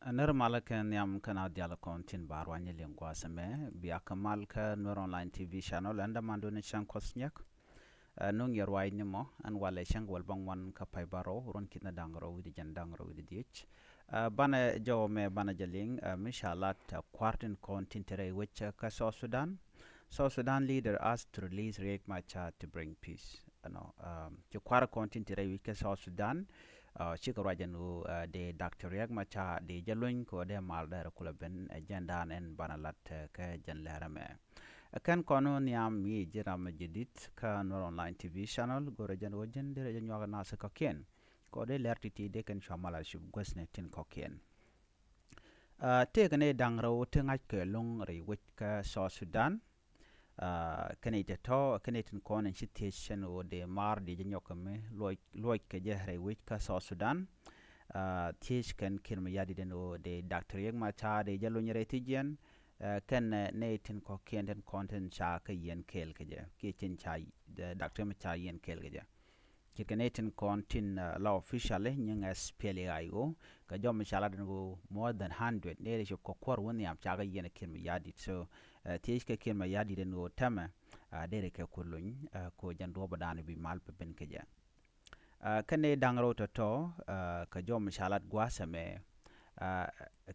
Ner malaka nyam kana diala kontin barwanya lingwa same biaka malka Nur online TV channel anda mando ne chan kosnyak nung yerwai nimo an wala chang wal bang wan ka pai baro ron kitna dangro widi jan dangro widi dich bana jawo me bana jaling mishalat kwartin kontin tere which ka South Sudan leader asked to release Riek Machar to bring peace. To kwara kontin tere which ka South Sudan chika rajanu de Dr. Riek Machar de jalun ko de mal da kula ben agenda en banalat ka jan lerame kan kono niam mi jiram jidit ka Nur online TV channel go rajan wajen de rajan yaga nasa ka ken ko de lertiti de kan shamala shub gwasne tin ko ken te gane dangra wote ngaj ke long re wit ka South Sudan kene te to kene tin konen situation o de mar de janyokame loy ke jehre wit ka South Sudan tis kan kirma yadi den o de Dr. Riek Machar de jalo nyere tijen kan ne tin ko kenden content cha ka yen kel ke je ke tin cha Dr. Machar yen kel ke je Kikanetin kontin law officially nyang SPLAIO ka jom mishala den go more than 100 ne shi kokor woni am chaga yene kirma yadi so tiish ka kirma yadi den go tama dere ke kulun ko jan do badani bi mal pe ben ke je kane dangro to ka jom mishalat gwasame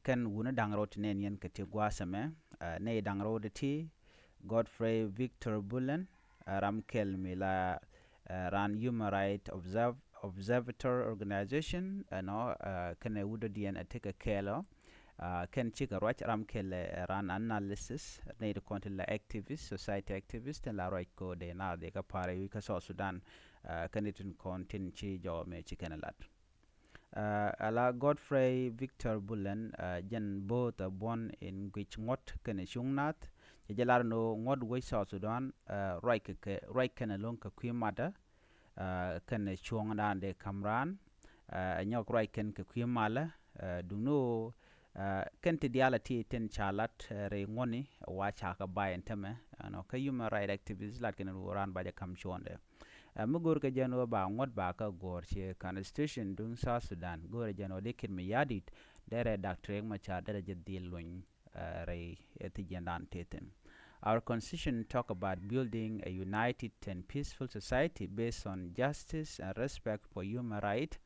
kan wuna dangro tinen yen ka ti gwasame ne dangro de ti Godfrey Victor Bullen Ramkel Mila ran Human Rights Observatory Organization kan wudo dien ateka kelo kan chika roch ram kele ran analysis ne de kontil activist society activist la roch ko de na de ka pare wi ka Sudan kan itin kontin chi jo me chikenalat ala Godfrey Victor Bullen jen both born in which ngot kan shungnat jalar no ngod we Sudan right kan along ka kwimada kan chuang dan de kamran nyok right kan ka kwimala duno kan ti dialati ten chalat re ngoni wa cha ka bayen teme ka human right activists lat kan ran ba kam chonde mugur ka jano ba ngot ba ka gor che constitution dun Sudan gor jano de kin mi yadit dere Dr. Machar dere jedil lun re etijendan teten. Our constitution talk about building a united and peaceful society based on justice and respect for human rights.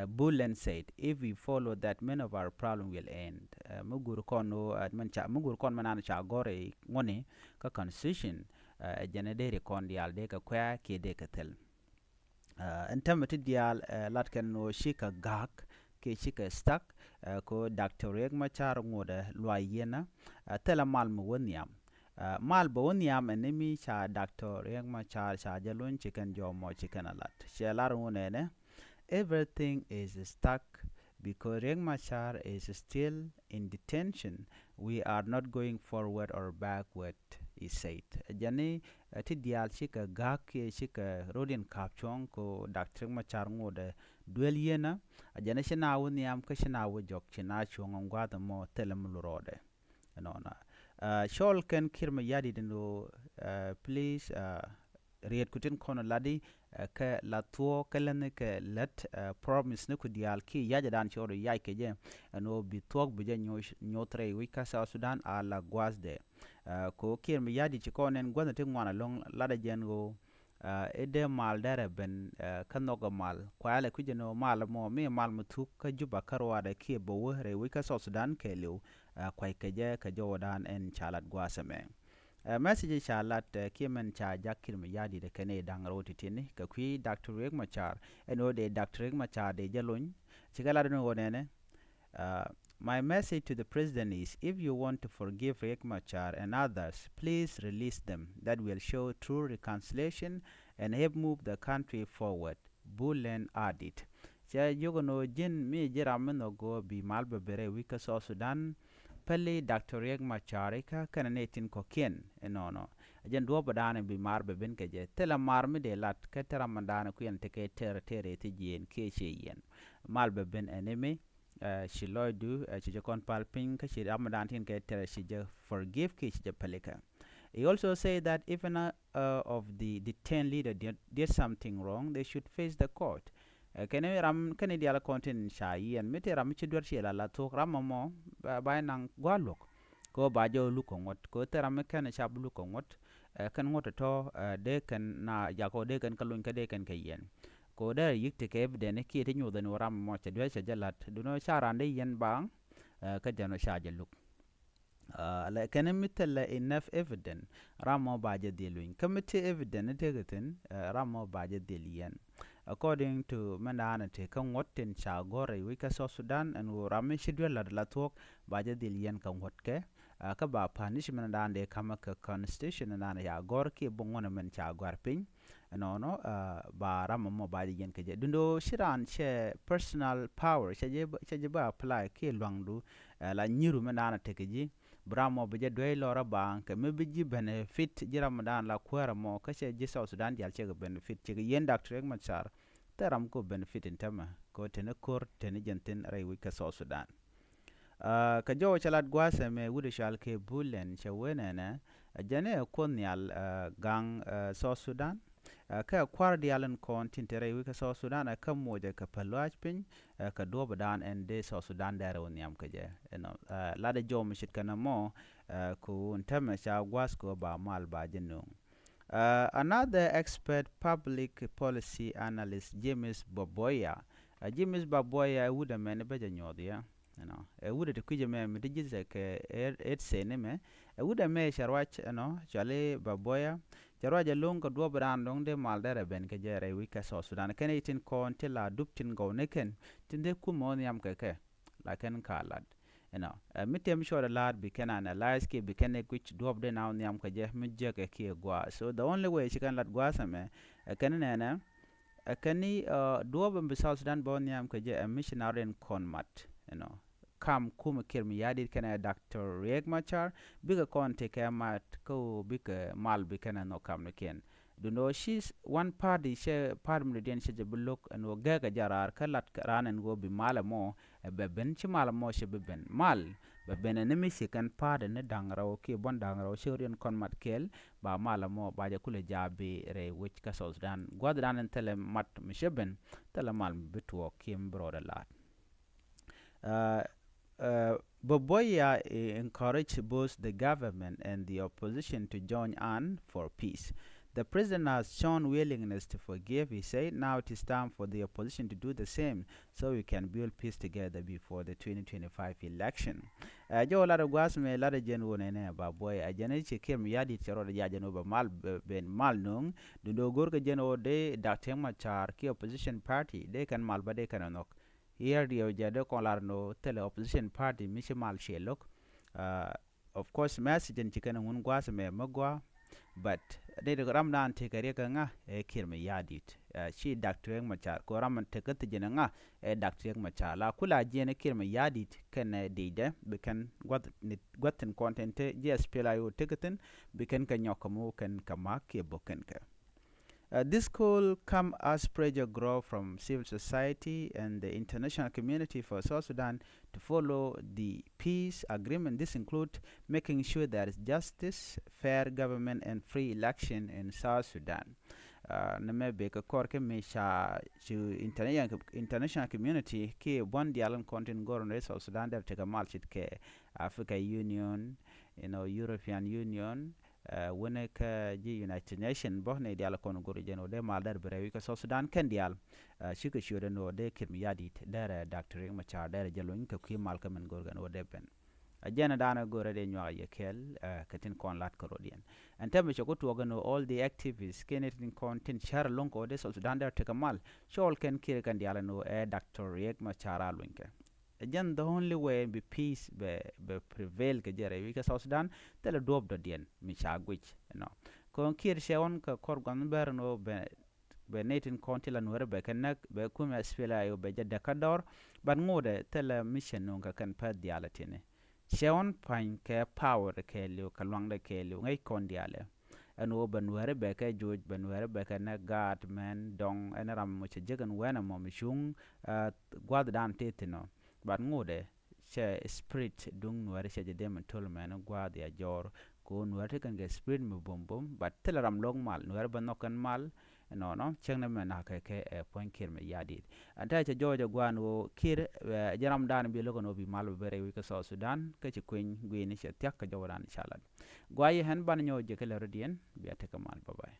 Bullen said, if we follow that, many of our problems will end. Mugur kon manana cha gore ngone ka constitution janedere kon dial de ka kwa ke de ka tel. Entamati dial latken no shika gak ke shika stuck ko Dr. Riek Machar ngode lwa yena tela mal mu woniam mal bo woniam enemi cha Dr. Riek Machar cha jalun chicken jomo chicken alat shelar ngunene everything is stuck because Riek Machar is still in detention. We are not going forward or backward, he said. Jani ti dial shika gaki shika rodin kapchong ko Dr. Machar ngode duel yena jana shina wuni am ka shina wo jok china chong ngwada mo telem lurode. Nona. Shol ken kirma yadi dino please riet kutin kono ladi ka la tuo kalen ke let promise ne ku dial ki yaja dan choro yai ke je no bi tuok bu je nyotre wi ka Sudan ala gwasde ko kir mi yadi ci konen gwada te ngwana long lada jen go ede mal dare ben kanoga mal kwale ku jeno mal mo mi mal mutu ka juba karwa da ki bo wore wi ka Sudan ke lew kwai ke je ka jodan en chalat gwasame message chalat kimen cha jakir mi yadi de kene dangro titini ka kwi Dr. Riek Machar eno de Dr. Riek Machar de jalun chigala no wonene my message to the president is if you want to forgive Riek Machar and others please release them that will show true reconciliation and help move the country forward Bullen added cha yogono jin mi jiramno go bi malbe bere wika Sudan pelle Dr. Riek Machar ka kananetin ko ken enono ajen do badane bi marbe ben ke je tela marme de lat ka tera mandana ku yen te ke tere te jien ke che yen malbe ben enemy shiloidu che kon palpin ka che ramadan tin ke tere che je forgive ke che peleka. He also said that if of the 10 leader did something wrong they should face the court kene ram kene diala kontin sha yen mete ram chi dwar shi la tok ram mo ba nang gwalok ko ba jo lu ko ngot ko te ram kene sha lu ko ngot kan ngot to de kan na ya ko de kan kalun ka de kan yen ko da yik te ke de ne ki te nyu de no ram mo che dwe che jalat du no sha ran de yen bang ka jano sha jaluk la kene mitel enough evident ramo baje deluin committee evident tegatin ramo baje delien according to manana te kan wotten cha gore wika so sudan and rame shidwel la tok baje delien kan wotke ka ba punishment dande kama ka constitution na ya gor ki bongona men cha gor pin no ba ramo mo baje yen ke je dundo shiran che personal power che ba apply ki lwangdu la nyiru manana te ke ji bramo beje doy lora bank me biji benefit jira madan la kwara mo kache ji South Sudan dial che benefit che yen doctor ma char taram ko benefit intama ko tene kor tene jenten ray wi ka South Sudan ka jo chalat gwase me wude shal ke bulen che wenene jane ko nyal gang South Sudan ka kwar dialen kon tintere wi ka South Sudan ka moja ka palwaj pin ka do badan en de South Sudan dare on yam ka je la de jo mishit kana mo ku ntame sha gwasko ba mal ba jinu another expert public policy analyst James Baboya James Baboya would a man be janyodia would it kuje me midijise ke et sene me would a me sharwach chale Baboya jarwaja long ko do bran dong de mal dere ben ke jere wi ka so Sudan ken itin ko tela duptin go neken tinde ku mon yam ke la ken kalad mitem sure lad be can analyze ke be can which do of the now yam ke je mi je ke ki gwa so the only way she can let gwa same ken nene kani do of be South Sudan bon yam ke je a missionary in Konmat kam kuma kirmi yadi kana Dr. Riek Machar biga kon take mat ko biga mal bikana no kam no ken do no she's one party she party den she bulok and wo gaga jarar kalat ran and go bi mala mo be ben chi mala mo she be ben mal be ben ne mi kan party ne dangraw ki bon dangraw shorian kon mat kel ba mala mo ba ja kule jabi re which ka South Sudan godran and tele mat mi sheben tele mal bitwo kim broda lat Boboya encouraged both the government and the opposition to join on for peace. The president has shown willingness to forgive. He said now it is time for the opposition to do the same so we can build peace together before the 2025 election. Jo la gwas me la jen wona ne Baboya jene che kem yadi chero ya jeno ba mal ben mal nung do gor ke jeno de Dr. Machar ki opposition party de kan mal ba de kan nok here the jade kolarno tele opposition party mishimal shelok of course message in chicken un gwas me magwa but de ramdan te kare nga e kirme yadit shi Dr. Machar ko raman te kat jena nga e Dr. Machar la kula jene kirme yadit kan de be kan gwatten content gs pelayo tekaten be kan kanyokamu kan kama ke boken ka this could come as pressure grow from civil society and the international community for South Sudan to follow the peace agreement. This includes making sure there is justice, fair government, and free election in South Sudan. Namebe ka korke me sha to international community ke one dialan content goron South Sudan der take a malchit ke Africa Union, European Union. Wone ka ji United Nation bo ne dial kon goro jeno de mal dar bere ka South Sudan ken dial shika shure no de kim yadi der Dr. Riek Machar der jelo ka ki mal ka men gorgan o de ben ajena dana gore de nyaa yekel katin kon lat korodien and tembe choko to gano all the activists kenetin content share long ko de South Sudan der take mal shol ken kire kan dial no Dr. Riek Machar alwinke again the only way be peace be prevail ke jere wi ka South Sudan tele dob do dien mi chagwich kon kir shewon ka korgan ber no be netin kontila no rebe kenak be kuma spela yo be jadda kador ban ngode tele mission no ka kan pa dialatine shewon pan ke power ke liu ka lwangde ke liu ngai kon diale anu ban were be ke joj ban were be ke na god man dong enaram mo che jegan wena mo mishung gwad dan tetino but ngode che spirit dung nuare che dem tol men gwa dia jor ko nuare kan ge spirit mu bom but teleram long mal nuare ban nokan mal no cheng na men ha ke point kir me yadi anta che jojo gwan wo kir jaram dan bi logo no bi mal bere wi ko so Sudan ke ci kuin gwi ni che tek ka jawran inshallah gwayi hen ban nyo je kele rodien bi ateka mal bye bye